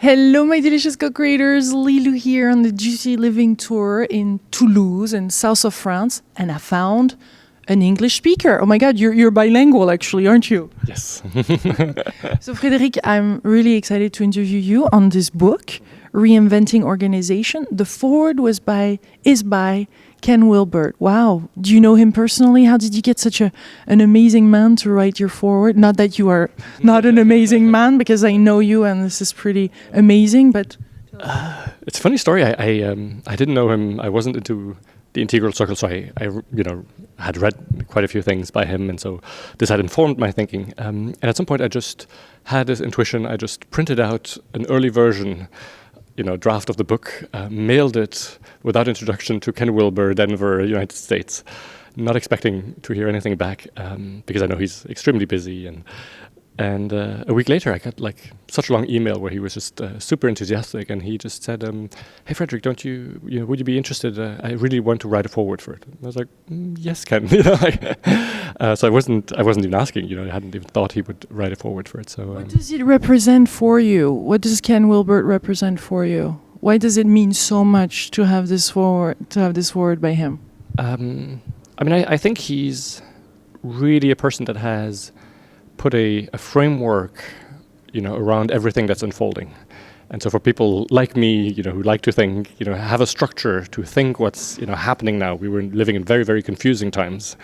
Hello, my delicious co-creators. Lilou here on the Juicy Living Tour in Toulouse in south of France, and I found an English speaker. Oh my God, you're bilingual actually, aren't you? Yes. So Frederic, I'm really excited to interview you on this book, Reinventing Organization. The foreword is by Ken Wilbert. Wow. Do you know him personally? How did you get such an amazing man to write your foreword? Not that you are not an amazing man, because I know you and this is pretty amazing, but... It's a funny story. I didn't know him. I wasn't into the integral circle, so I had read quite a few things by him, and so this had informed my thinking. And at some point I just had this intuition. I just printed out an early version, draft of the book, mailed it without introduction to Ken Wilber, Denver, United States, not expecting to hear anything back, because I know he's extremely busy. And a week later, I got such a long email where he was just super enthusiastic, and he just said, "Hey, Frederic, would you be interested? I really want to write a foreword for it." And I was like, "Yes, Ken." So I wasn't even asking. I hadn't even thought he would write a foreword for it. So what does it represent for you? What does Ken Wilbert represent for you? Why does it mean so much to have this foreword by him? I think he's really a person that has put a framework, around everything that's unfolding. And so for people like me, who like to think, have a structure to think what's, happening now. We were living in very, very confusing times.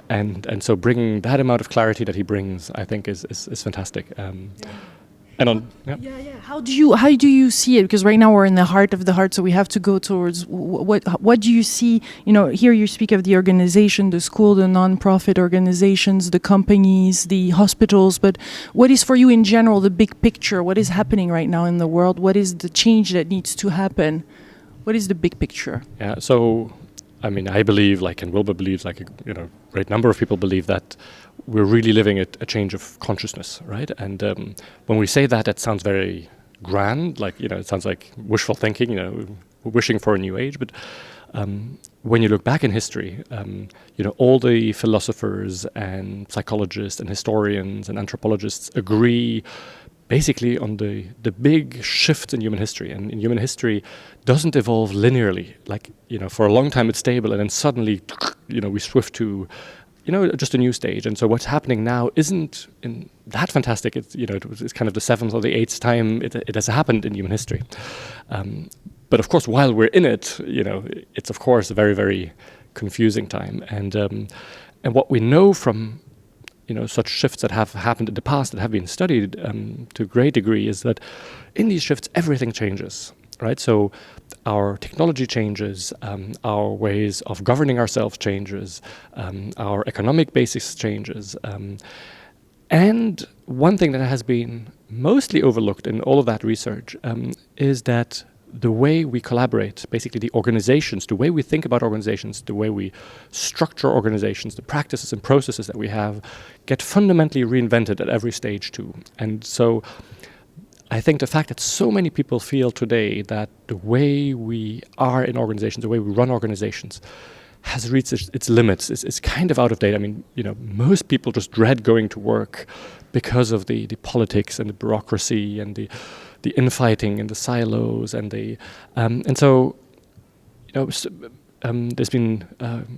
And so bringing that amount of clarity that he brings, I think is fantastic. How do you see it? Because right now we're in the heart of the heart, so we have to go towards what do you see? Here you speak of the organization, the school, the non-profit organizations, the companies, the hospitals. But what is for you in general the big picture? What is happening right now in the world? What is the change that needs to happen? What is the big picture? Yeah. So, I believe, and Wilbur believes, a great number of people believe that we're really living a change of consciousness, right? And when we say that, it sounds very grand, it sounds like wishful thinking, we're wishing for a new age. But when you look back in history, all the philosophers and psychologists and historians and anthropologists agree basically on the big shifts in human history. And in human history doesn't evolve linearly. For a long time it's stable, and then suddenly, we swift to just a new stage. And so what's happening now isn't that fantastic. It's kind of the seventh or the eighth time it has happened in human history. But of course, while we're in it, it's of course a very, very confusing time. And what we know from such shifts that have happened in the past, that have been studied to a great degree, is that in these shifts everything changes. Right, so our technology changes, our ways of governing ourselves changes, our economic basis changes, and one thing that has been mostly overlooked in all of that research is that the way we collaborate, basically the organizations, the way we think about organizations, the way we structure organizations, the practices and processes that we have, get fundamentally reinvented at every stage too. And so I think the fact that so many people feel today that the way we are in organizations, the way we run organizations, has reached its limits, is kind of out of date. Most people just dread going to work because of the politics and the bureaucracy and the infighting and the silos and so there's been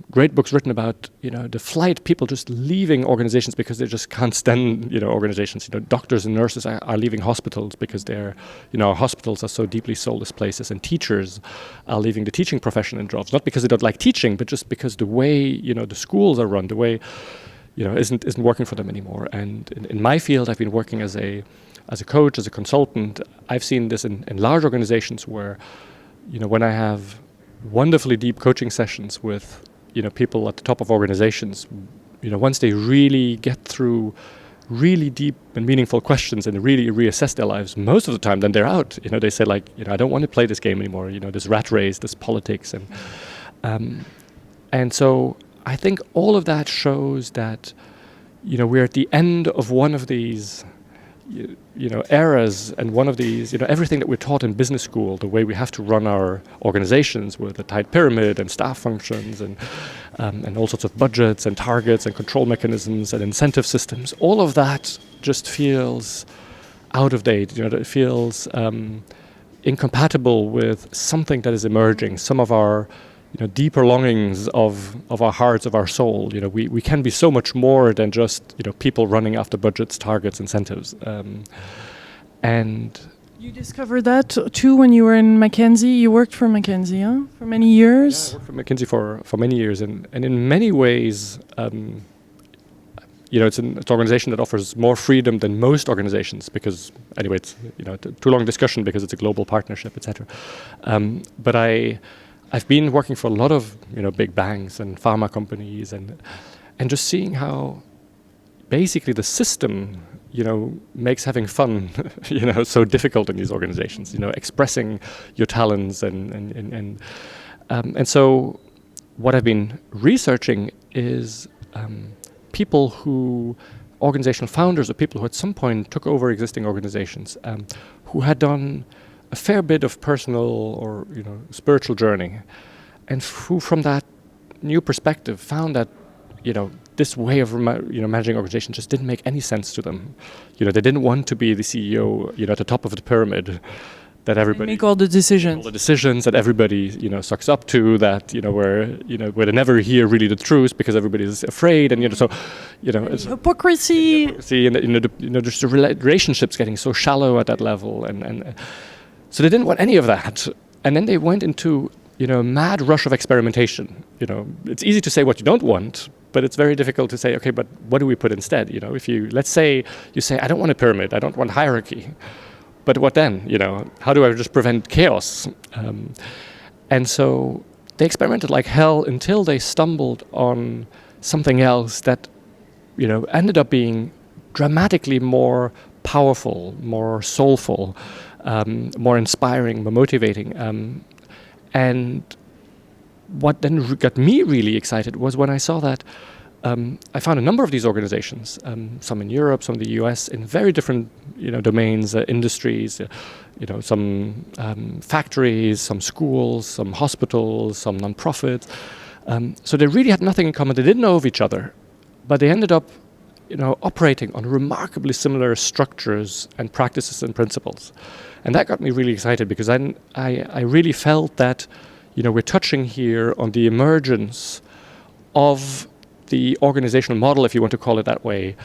great books written about the flight, people just leaving organizations because they just can't stand organizations. Doctors and nurses are leaving hospitals because our hospitals are so deeply soulless places, and teachers are leaving the teaching profession and jobs, not because they don't like teaching, but just because the way the schools are run, the way isn't working for them anymore. And in my field, I've been working as a coach, as a consultant. I've seen this in large organizations where when I have wonderfully deep coaching sessions with people at the top of organizations, once they really get through really deep and meaningful questions and really reassess their lives, most of the time then they're out. They say I don't want to play this game anymore, this rat race, this politics, and so I think all of that shows that we're at the end of one of these eras, and one of these, everything that we're taught in business school, the way we have to run our organizations with a tight pyramid and staff functions and all sorts of budgets and targets and control mechanisms and incentive systems, all of that just feels out of date, that it feels incompatible with something that is emerging, some of our deeper longings of our hearts, of our soul. We can be so much more than just people running after budgets, targets, incentives. And you discovered that too when you were in McKenzie. You worked for McKenzie, huh? For many years. Yeah, I worked for McKenzie for many years, and in many ways, it's an organization that offers more freedom than most organizations because, anyway, it's a too long discussion because it's a global partnership, etc. But I've been working for a lot of big banks and pharma companies, and just seeing how basically the system makes having fun so difficult in these organizations. Expressing your talents and so what I've been researching is organizational founders or people who at some point took over existing organizations, who had done a fair bit of personal or spiritual journey, and who from that new perspective found that this way of managing organizations just didn't make any sense to them. They didn't want to be the CEO at the top of the pyramid that everybody make all the decisions that everybody sucks up to, that where they never hear really the truth because everybody is afraid, and it's hypocrisy and just the relationships getting so shallow at that level, and so they didn't want any of that, and then they went into a mad rush of experimentation. It's easy to say what you don't want, but it's very difficult to say, okay, but what do we put instead? If let's say you say, I don't want a pyramid, I don't want hierarchy, but what then? How do I just prevent chaos? And so they experimented like hell until they stumbled on something else that, ended up being dramatically more powerful, more soulful, more inspiring, more motivating. And what then got me really excited was when I saw that I found a number of these organizations, some in Europe, some in the US, in very different domains, industries, some factories, some schools, some hospitals, some nonprofits. So they really had nothing in common. They didn't know of each other, but they ended up operating on remarkably similar structures and practices and principles. And that got me really excited because I really felt that we're touching here on the emergence of the organizational model, if you want to call it that way,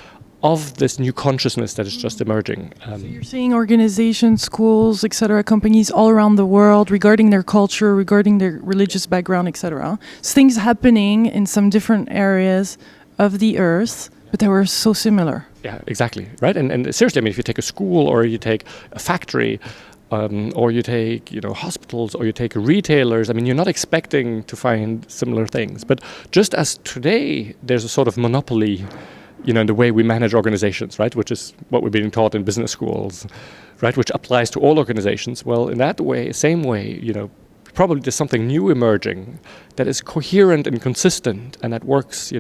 of this new consciousness that is just emerging. So you're seeing organizations, schools, etc., companies all around the world regarding their culture, regarding their religious background, etc. So things happening in some different areas of the earth, but they were so similar. Yeah, exactly, right? And seriously, I mean, if you take a school or you take a factory, or you take hospitals, or you take retailers, I mean, you're not expecting to find similar things. But just as today there's a sort of monopoly in the way we manage organizations, right, which is what we're being taught in business schools, right, which applies to all organizations. Well, in that way, same way, probably there's something new emerging that is coherent and consistent, and that works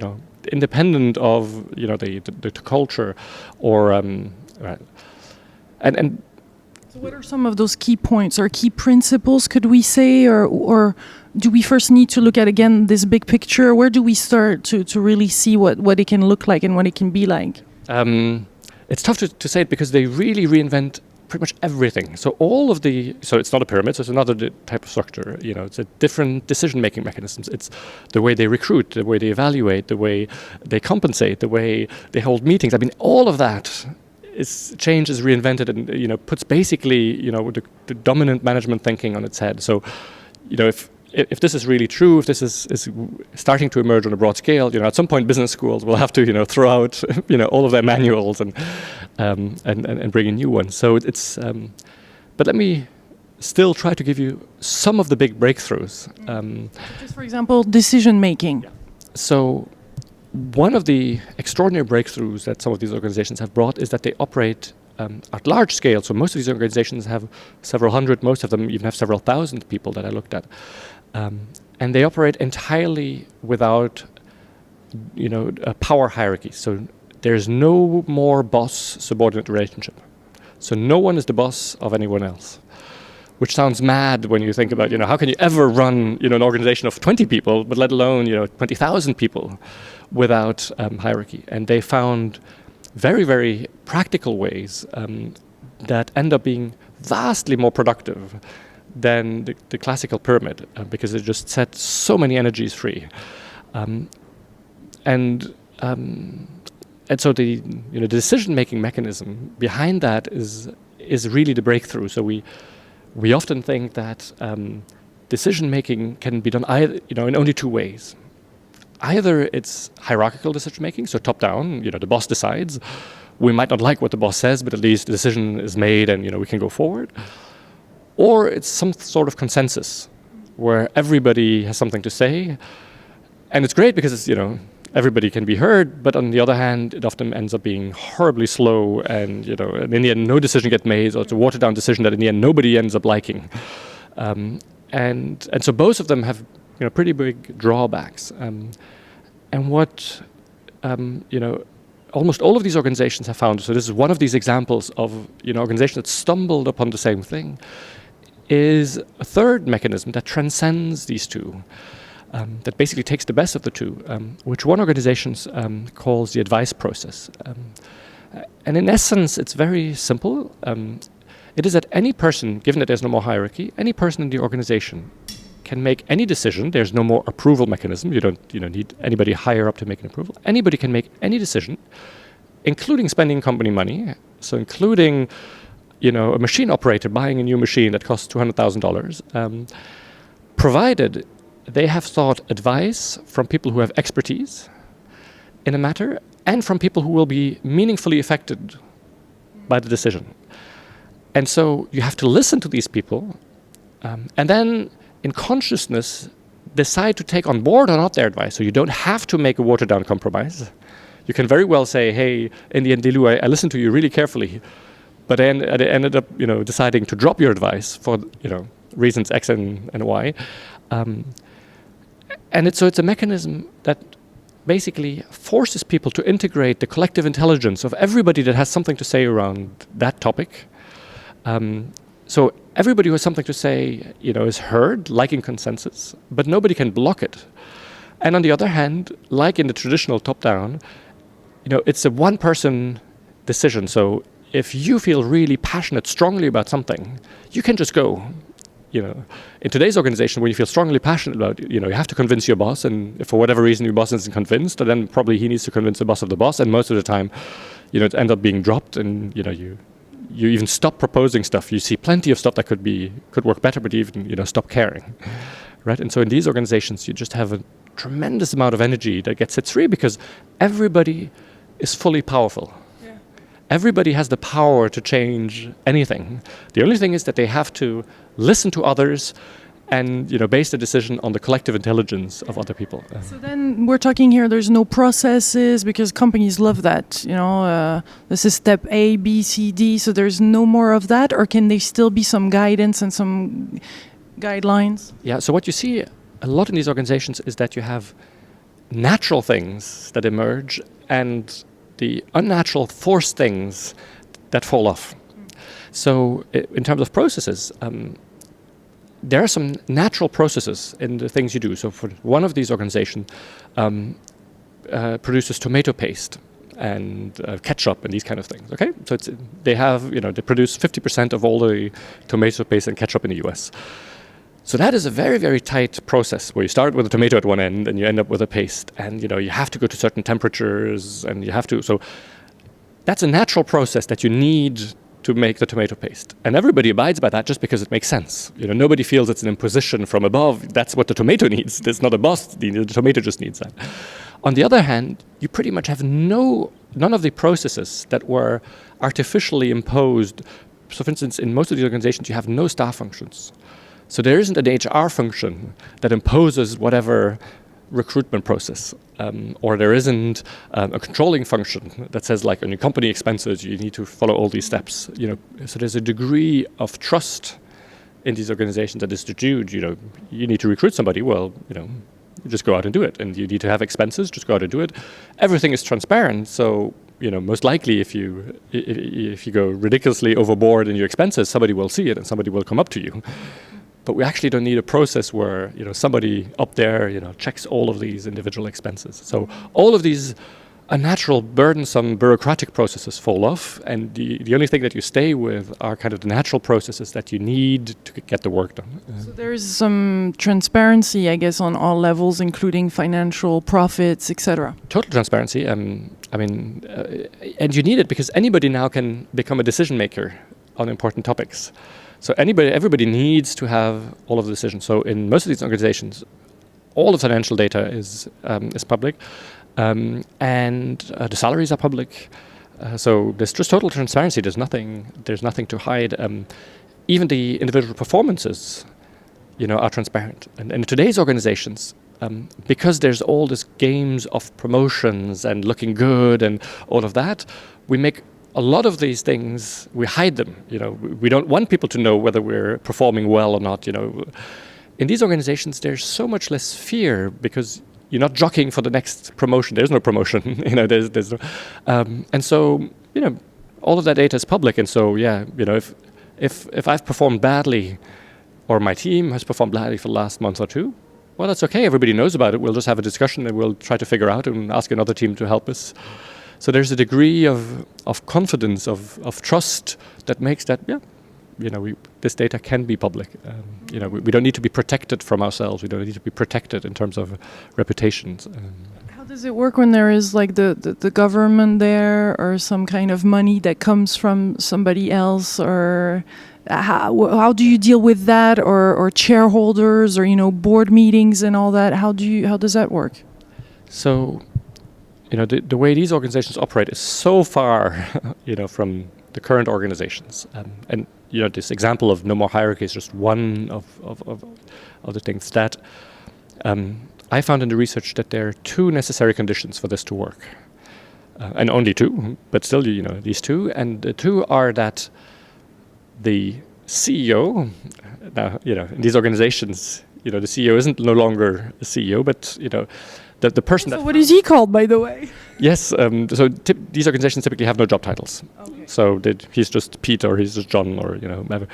independent of the culture or right. And so what are some of those key points or key principles, could we say, or do we first need to look at, again, this big picture? Where do we start to really see what it can look like and what it can be like? It's tough to say it because they really reinvent pretty much everything. So it's not a pyramid, so it's another type of structure. It's a different decision-making mechanisms. It's the way they recruit, the way they evaluate, the way they compensate, the way they hold meetings. I mean, all of that change is reinvented and puts basically the dominant management thinking on its head. So if this is really true, if this is starting to emerge on a broad scale, at some point business schools will have to throw out all of their manuals and bring in new ones. So it's but let me still try to give you some of the big breakthroughs. Just for example, decision making. Yeah. So one of the extraordinary breakthroughs that some of these organizations have brought is that they operate at large scale. So most of these organizations have several hundred, most of them even have several thousand people that I looked at. And they operate entirely without, a power hierarchy. So there's no more boss-subordinate relationship. So no one is the boss of anyone else, which sounds mad when you think about, how can you ever run, an organization of 20 people, but let alone, 20,000 people without hierarchy. And they found very, very practical ways that end up being vastly more productive than the classical pyramid, because it just sets so many energies free. And so the decision-making mechanism behind that is really the breakthrough. So we often think that decision-making can be done in only two ways. Either it's hierarchical decision-making, so top-down, the boss decides. We might not like what the boss says, but at least the decision is made and we can go forward. Or it's some sort of consensus where everybody has something to say. And it's great because it's, everybody can be heard, but on the other hand, it often ends up being horribly slow and, and in the end, no decision gets made, or it's a watered-down decision that in the end nobody ends up liking. And so both of them have, pretty big drawbacks. And what, almost all of these organizations have found, so this is one of these examples of, organizations that stumbled upon the same thing, is a third mechanism that transcends these two. That basically takes the best of the two, which one organization calls the advice process. And in essence, it's very simple. It is that any person, given that there's no more hierarchy, any person in the organization can make any decision. There's no more approval mechanism. You don't need anybody higher up to make an approval. Anybody can make any decision, including spending company money, so including a machine operator buying a new machine that costs $200,000, provided they have sought advice from people who have expertise in a matter and from people who will be meaningfully affected by the decision. And so you have to listen to these people and then in consciousness decide to take on board or not their advice. So you don't have to make a watered down compromise. You can very well say, hey, in the end, Lilou, I listened to you really carefully, but then I ended up deciding to drop your advice for reasons X and Y. And it's a mechanism that basically forces people to integrate the collective intelligence of everybody that has something to say around that topic. So everybody who has something to say, is heard, like in consensus, but nobody can block it. And on the other hand, like in the traditional top-down, it's a one-person decision. So if you feel really passionate, strongly about something, you can just go. In today's organization, when you feel strongly passionate about it, you have to convince your boss, and if for whatever reason your boss isn't convinced, then probably he needs to convince the boss of the boss, and most of the time, it ends up being dropped, and you even stop proposing stuff. You see plenty of stuff that could work better, but you even stop caring, right? And so in these organizations, you just have a tremendous amount of energy that gets set free because everybody is fully powerful. Everybody has the power to change anything. The only thing is that they have to listen to others and base the decision on the collective intelligence of other people. So then we're talking here, there's no processes because companies love that. This is step A, B, C, D, so there's no more of that, or can there still be some guidance and some guidelines? Yeah, so what you see a lot in these organizations is that you have natural things that emerge and the unnatural forced things that fall off. So in terms of processes, there are some natural processes in the things you do. So for one of these organizations produces tomato paste and ketchup and these kind of things. Okay, so they produce 50% of all the tomato paste and ketchup in the US. So that is a very, very tight process where you start with a tomato at one end and you end up with a paste, and you have to go to certain temperatures, and so that's a natural process that you need to make the tomato paste. And everybody abides by that just because it makes sense. Nobody feels it's an imposition from above. That's what the tomato needs. It's not a boss. The tomato just needs that. On the other hand, you pretty much have none of the processes that were artificially imposed. So for instance, in most of the organizations, you have no staff functions. So there isn't an HR function that imposes whatever recruitment process, or there isn't a controlling function that says, like, on your company expenses, you need to follow all these steps. So there's a degree of trust in these organizations that is due. You need to recruit somebody. Well, you just go out and do it, and you need to have expenses. Just go out and do it. Everything is transparent. So most likely, if you go ridiculously overboard in your expenses, somebody will see it and somebody will come up to you. But we actually don't need a process where somebody up there checks all of these individual expenses. So all of these a natural, burdensome, bureaucratic processes fall off, and the only thing that you stay with are kind of the natural processes that you need to get the work done. So there's some transparency, I guess, on all levels, including financial profits, etc. Total transparency. And you need it because anybody now can become a decision maker on important topics. So everybody needs to have all of the decisions. So in most of these organizations, all the financial data is public. And the salaries are public, so there's just total transparency. There's nothing to hide. Even the individual performances, are transparent. And in today's organizations, because there's all these games of promotions and looking good and all of that, we make a lot of these things, we hide them. We don't want people to know whether we're performing well or not. In these organizations, there's so much less fear because you're not jockeying for the next promotion. There's no promotion. There's no, and so all of that data is public. And so if I've performed badly, or my team has performed badly for the last month or two, well, that's okay. Everybody knows about it. We'll just have a discussion and we'll try to figure out and ask another team to help us. So there's a degree of confidence, of trust that makes that this data can be public. We don't need to be protected from ourselves. We don't need to be protected in terms of reputations. How does it work when there is like the government there, or some kind of money that comes from somebody else, or how do you deal with that, or shareholders, or board meetings and all that? How does that work? So, the way these organizations operate is so far, from the current organizations, and this example of no more hierarchy is just one of the things that I found in the research that there are two necessary conditions for this to work, and only two, but still, these two, and the two are that the CEO, now, in these organizations, the CEO isn't no longer a CEO, but the person. So what is he called, by the way? Yes, so these organizations typically have no job titles. Okay. So he's just Pete, or he's just John, or whatever.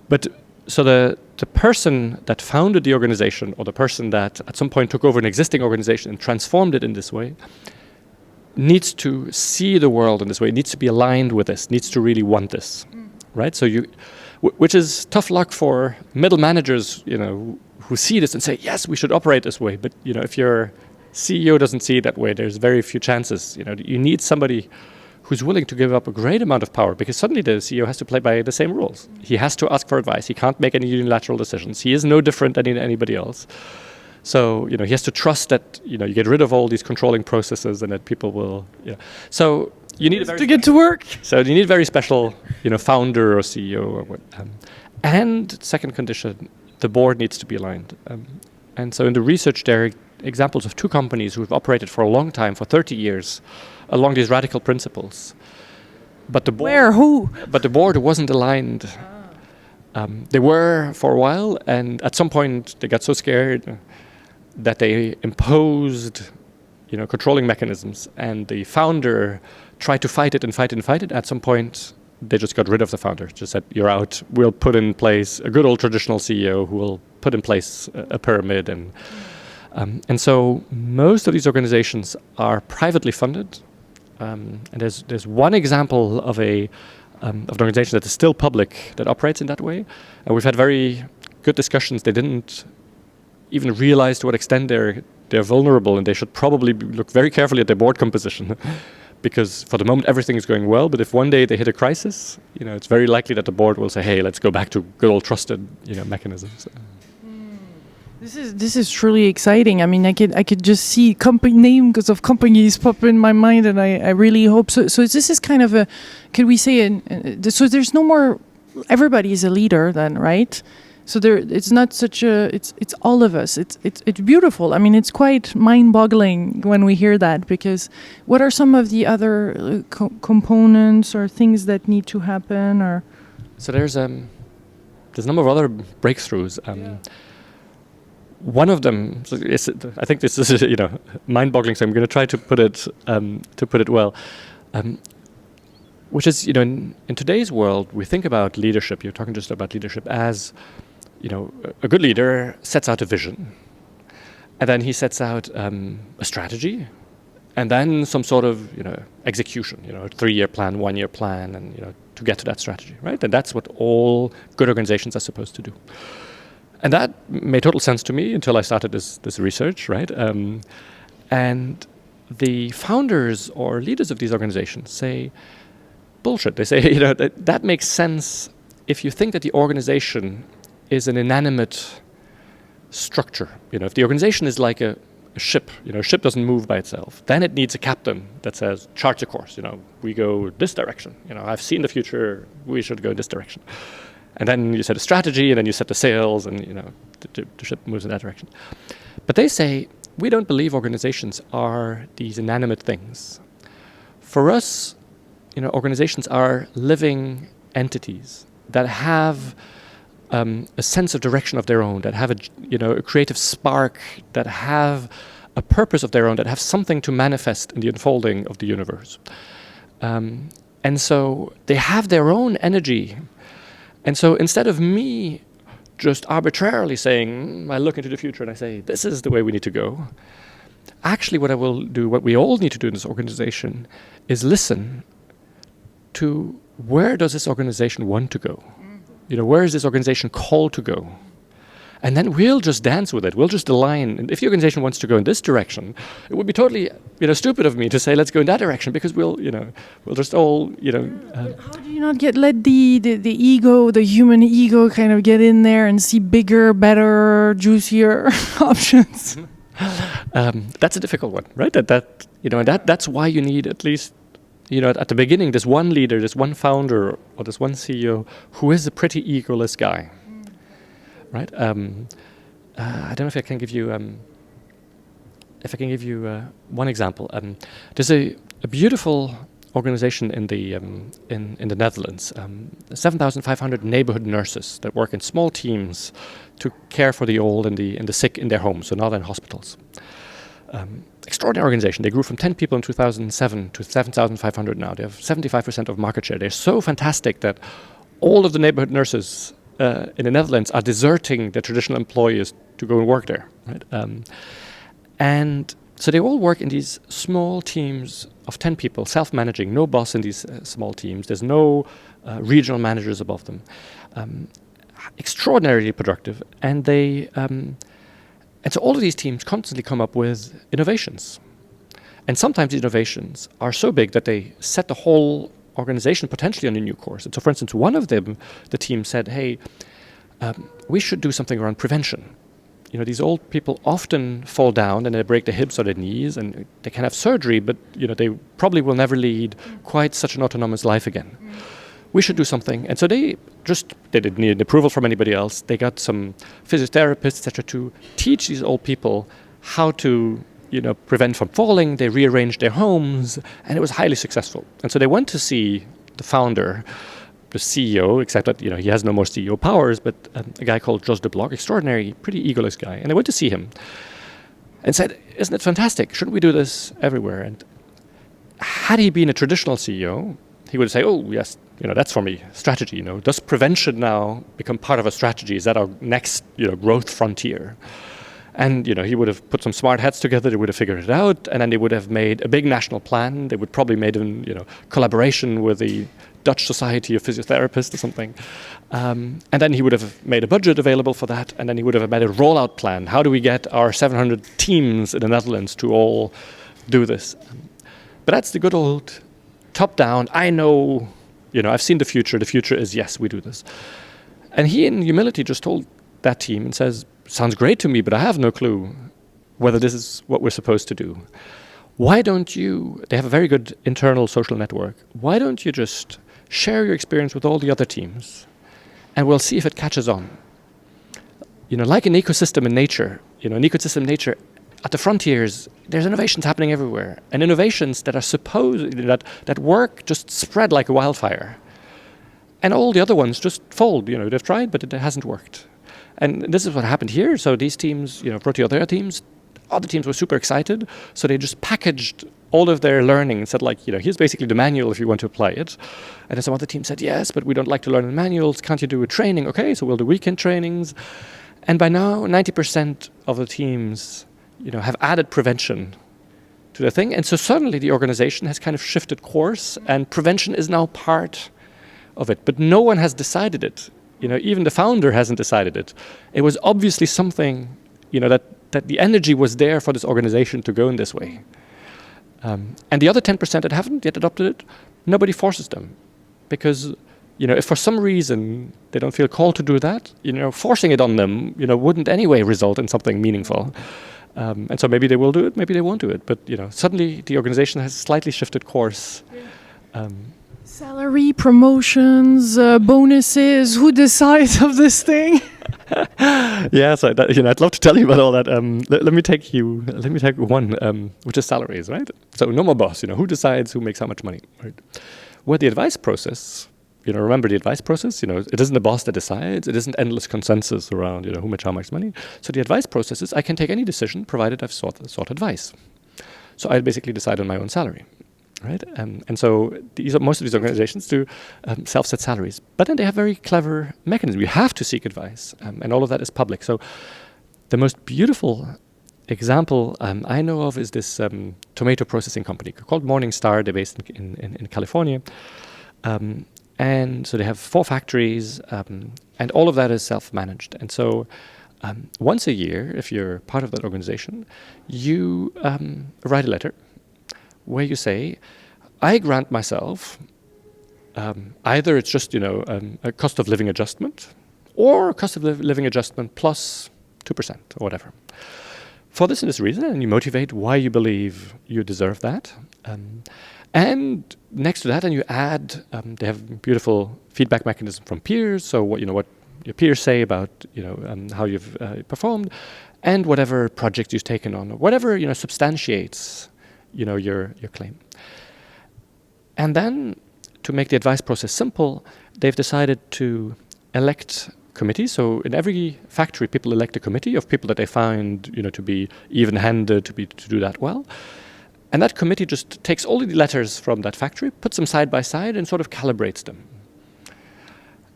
But so the person that founded the organization, or the person that at some point took over an existing organization and transformed it in this way, needs to see the world in this way, needs to be aligned with this, needs to really want this, right? So which is tough luck for middle managers, who see this and say, yes, we should operate this way. But if your CEO doesn't see it that way, there's very few chances. You need somebody who's willing to give up a great amount of power, because suddenly the CEO has to play by the same rules. He has to ask for advice. He can't make any unilateral decisions. He is no different than anybody else. So he has to trust that you get rid of all these controlling processes, and that people will. So you need to get to work. So you need a very special founder or CEO or what. And second condition, the board needs to be aligned. And so in the research, there are examples of two companies who have operated for a long time, for 30 years, along these radical principles. But the board, Who? But the board wasn't aligned. They were for a while, and at some point they got so scared that they imposed, controlling mechanisms, and the founder tried to fight it. At some point, they just got rid of the founder. Just said, "You're out. We'll put in place a good old traditional CEO who will put in place a pyramid." And so most of these organizations are privately funded. And there's one example of an organization that is still public that operates in that way. And we've had very good discussions. They didn't even realize to what extent they're vulnerable, and they should probably look very carefully at their board composition. Because for the moment everything is going well, but if one day they hit a crisis, it's very likely that the board will say, "Hey, let's go back to good old trusted, mechanisms." This is truly exciting. I mean, I could just see names of companies pop in my mind, and I really hope so. So this is kind of could we say, so there's no more. Everybody is a leader then, right? So it's not such it's all of us. It's beautiful. I mean, it's quite mind-boggling when we hear that, because what are some of the other components or things that need to happen? Or so there's a number of other breakthroughs. One of them, I think this is mind-boggling. So I'm going to try to put it well. Which is, in today's world, we think about leadership. You're talking just about leadership as, a good leader sets out a vision, and then he sets out a strategy, and then some sort of execution, a 3-year plan, 1-year plan, and to get to that strategy, right? And that's what all good organizations are supposed to do. And that made total sense to me until I started this research, right? And the founders or leaders of these organizations say, bullshit. They say, that makes sense if you think that the organization is an inanimate structure. If the organization is like a ship, a ship doesn't move by itself. Then it needs a captain that says, chart a course, we go this direction. I've seen the future, we should go in this direction. And then you set a strategy, and then you set the sails, and the ship moves in that direction. But they say, we don't believe organizations are these inanimate things. For us, organizations are living entities that have a sense of direction of their own, that have a creative spark, that have a purpose of their own, that have something to manifest in the unfolding of the universe. And so they have their own energy. And so instead of me just arbitrarily saying, I look into the future and I say, this is the way we need to go, actually what I will do, what we all need to do in this organization, is listen to where does this organization want to go? Where is this organization called to go? And then we'll just dance with it. We'll just align. And if the organization wants to go in this direction, it would be totally, stupid of me to say, let's go in that direction, because we'll just all, How do you not let the ego, the human ego, kind of get in there and see bigger, better, juicier options? That's a difficult one, right? That's why you need at least, at the beginning, this one leader, this one founder, or this one CEO who is a pretty egoless guy. Right? I don't know if I can give you one example. There's a beautiful organization in the Netherlands, 7,500 neighborhood nurses that work in small teams to care for the old and the sick in their homes, so not in hospitals. Extraordinary organization. They grew from 10 people in 2007 to 7,500 now. They have 75% of market share. They're so fantastic that all of the neighborhood nurses in the Netherlands are deserting their traditional employers to go and work there. Right? And so they all work in these small teams of 10 people, self-managing, no boss in these small teams. There's no regional managers above them. Extraordinarily productive. And so all of these teams constantly come up with innovations. And sometimes the innovations are so big that they set the whole organization potentially on a new course. And so, for instance, one of them, the team said, hey, we should do something around prevention. These old people often fall down and they break their hips or their knees, and they can have surgery, but they probably will never lead quite such an autonomous life again. We should do something. And so they didn't need approval from anybody else. They got some physiotherapists, etc., to teach these old people how to prevent from falling. They rearranged their homes, and it was highly successful. And so they went to see the founder, the CEO, except that he has no more CEO powers, but a guy called Jos de Blok, extraordinary, pretty egoless guy. And they went to see him and said, isn't it fantastic? Shouldn't we do this everywhere? And had he been a traditional CEO, he would say, oh, yes, that's for me, strategy. Does prevention now become part of a strategy? Is that our next growth frontier? And he would have put some smart heads together. They would have figured it out, and then they would have made a big national plan. They would probably made in collaboration with the Dutch Society of Physiotherapists or something. And then he would have made a budget available for that, and then he would have made a rollout plan. How do we get our 700 teams in the Netherlands to all do this? But that's the good old top-down. I know, I've seen the future. The future is yes, we do this. And he, in humility, just told that team and says, sounds great to me, but I have no clue whether this is what we're supposed to do. Why don't you, they have a very good internal social network, why don't you just share your experience with all the other teams, and we'll see if it catches on. Like an ecosystem in nature, at the frontiers, there's innovations happening everywhere, and innovations that are that work just spread like a wildfire. And all the other ones just fold, they've tried, but it hasn't worked. And this is what happened here. So these teams, brought the other teams were super excited. So they just packaged all of their learning and said, here's basically the manual if you want to apply it. And then some other teams said, yes, but we don't like to learn the manuals. Can't you do a training? Okay, so we'll do weekend trainings. And by now, 90% of the teams, have added prevention to the thing. And so suddenly the organization has kind of shifted course, and prevention is now part of it. But no one has decided it. Even the founder hasn't decided it. It was obviously something, that the energy was there for this organization to go in this way. And the other 10% that haven't yet adopted it, nobody forces them. Because, if for some reason they don't feel called to do that, forcing it on them, wouldn't anyway result in something meaningful. And so maybe they will do it, maybe they won't do it. But, suddenly the organization has slightly shifted course. Salary, promotions, bonuses, who decides of this thing? Yeah, so I'd love to tell you about all that. Let me take one, which is salaries, right? So no more boss. Who decides who makes how much money, right? Well, the advice process. Remember the advice process. It isn't the boss that decides. It isn't endless consensus around who makes how much money. So the advice process is I can take any decision provided I've sought advice. So I basically decide on my own salary. Right, and so most of these organizations do self-set salaries, but then they have very clever mechanisms. You have to seek advice, and all of that is public. So the most beautiful example I know of is this tomato processing company called Morningstar. They're based in California, and so they have 4 factories, and all of that is self-managed. And so once a year, if you're part of that organization, you write a letter where you say, I grant myself, either it's just, a cost of living adjustment, or a cost of living adjustment plus 2% or whatever. For this and this reason, and you motivate why you believe you deserve that. And next to that, and you add, they have beautiful feedback mechanism from peers, so what your peers say about, how you've performed, and whatever project you've taken on, or whatever, substantiates your claim. And then, to make the advice process simple, they've decided to elect committees. So in every factory, people elect a committee of people that they find, to be even-handed, to do that well. And that committee just takes all of the letters from that factory, puts them side by side, and sort of calibrates them.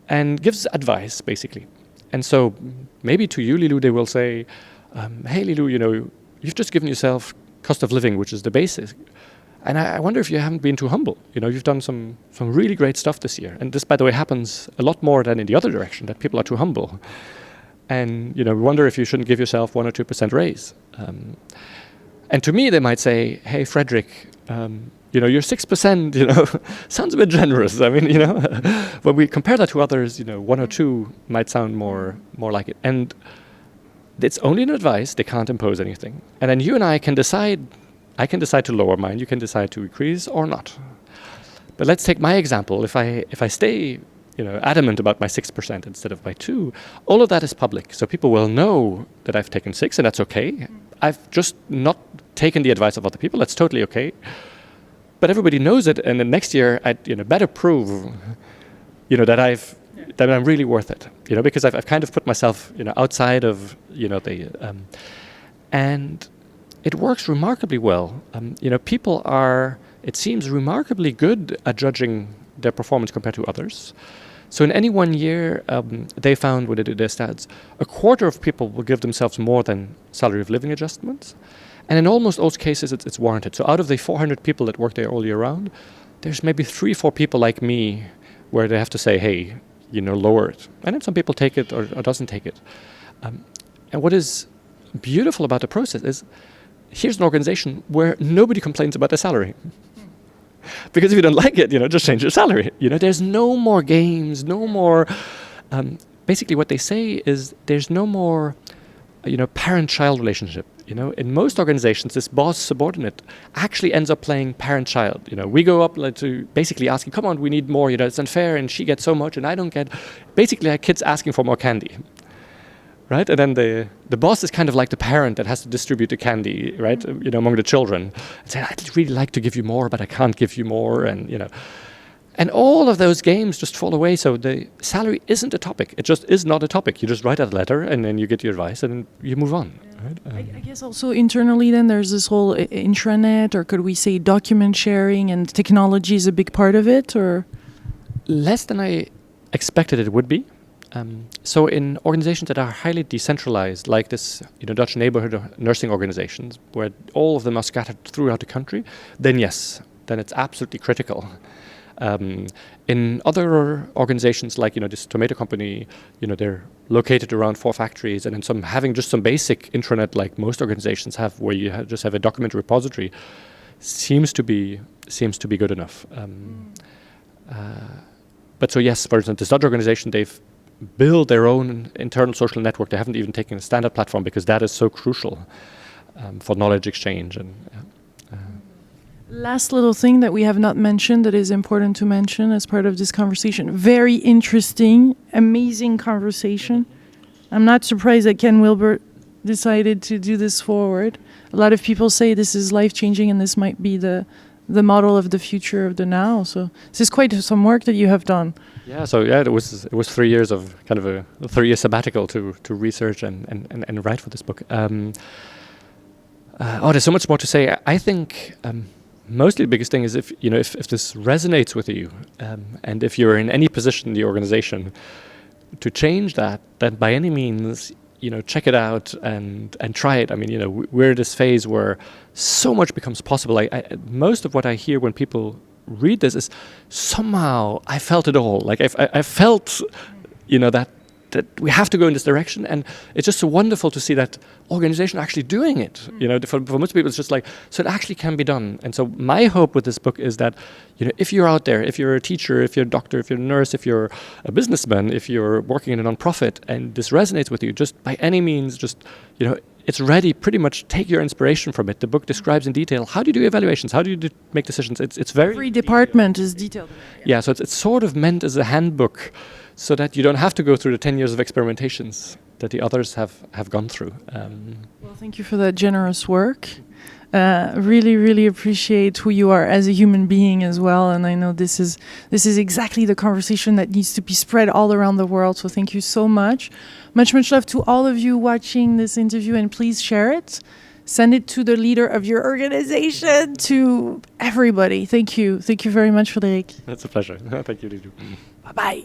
And gives advice, basically. And so maybe to you, Lilou, they will say, hey, Lilou, you've just given yourself cost of living, which is the basis. And I wonder if you haven't been too humble. You've done some really great stuff this year. And this, by the way, happens a lot more than in the other direction, that people are too humble. And, wonder if you shouldn't give yourself 1 or 2% raise. And to me, they might say, hey, Frederic, your 6%, sounds a bit generous. I mean, when we compare that to others, 1 or 2 might sound more like it. And it's only an advice. They can't impose anything. And then you and I can decide. I can decide to lower mine. You can decide to increase or not. But let's take my example. If I stay, adamant about my 6% instead of my 2, all of that is public. So people will know that I've taken 6, and that's okay. I've just not taken the advice of other people. That's totally okay. But everybody knows it, and then next year I better prove, that I'm really worth it. Because I've kind of put myself, outside of, and it works remarkably well. People are, it seems, remarkably good at judging their performance compared to others. So in any one year, they found when they did their stats, a quarter of people will give themselves more than salary of living adjustments. And in almost all cases, it's warranted. So out of the 400 people that work there all year round, there's maybe 3-4 people like me where they have to say, hey, lower it. And then some people take it or doesn't take it. And what is beautiful about the process is, here's an organization where nobody complains about their salary. Because if you don't like it, just change your salary. There's no more games, no more. Basically, what they say is there's no more, parent-child relationship. In most organizations, this boss-subordinate actually ends up playing parent-child. We go up to basically asking, come on, we need more. It's unfair, and she gets so much, and I don't get. Basically, like kids asking for more candy. Right, and then the boss is kind of like the parent that has to distribute the candy, right? Among the children. And say, I'd really like to give you more, but I can't give you more, and all of those games just fall away. So the salary isn't a topic. It just is not a topic. You just write out a letter, and then you get your advice, and then you move on. Right? I guess also internally, then there's this whole intranet, or could we say document sharing, and technology is a big part of it, or less than I expected it would be. So in organizations that are highly decentralized, like this, Dutch neighborhood nursing organizations, where all of them are scattered throughout the country, then yes, then it's absolutely critical. In other organizations, like this tomato company, they're located around 4 factories, and in having just some basic intranet, like most organizations have, where you just have a document repository, seems to be good enough. But so yes, for instance, this Dutch organization, they've build their own internal social network. They haven't even taken a standard platform because that is so crucial for knowledge exchange. And last little thing that we have not mentioned that is important to mention as part of this conversation. Very interesting, amazing conversation. I'm not surprised that Ken Wilbert decided to do this forward. A lot of people say this is life-changing and this might be the model of the future of the now. So this is quite some work that you have done. Yeah, so yeah, it was 3 years of kind of a 3-year sabbatical to research and write for this book. There's so much more to say. I think mostly the biggest thing is if this resonates with you, and if you're in any position in the organization to change that, then by any means, check it out and try it. I mean, we're at this phase where so much becomes possible. Most of what I hear when people read this is somehow I felt it all. Like I felt, that we have to go in this direction, and it's just so wonderful to see that organization actually doing it. For most people, it's just like, so it actually can be done. And so my hope with this book is that, if you're out there, if you're a teacher, if you're a doctor, if you're a nurse, if you're a businessman, if you're working in a nonprofit, and this resonates with you, just by any means, just it's ready. Pretty much take your inspiration from it. The book describes in detail how do you do evaluations, how do you make decisions. It's very every department is detailed. Yeah, so it's sort of meant as a handbook, so that you don't have to go through the 10 years of experimentations that the others have gone through. Well, thank you for that generous work. Really, really appreciate who you are as a human being as well. And I know this is exactly the conversation that needs to be spread all around the world. So thank you so much. Much love to all of you watching this interview, and please share it. Send it to the leader of your organization, to everybody. Thank you. Thank you very much, Frederic. It's a pleasure. Thank you, Lilou. Bye-bye.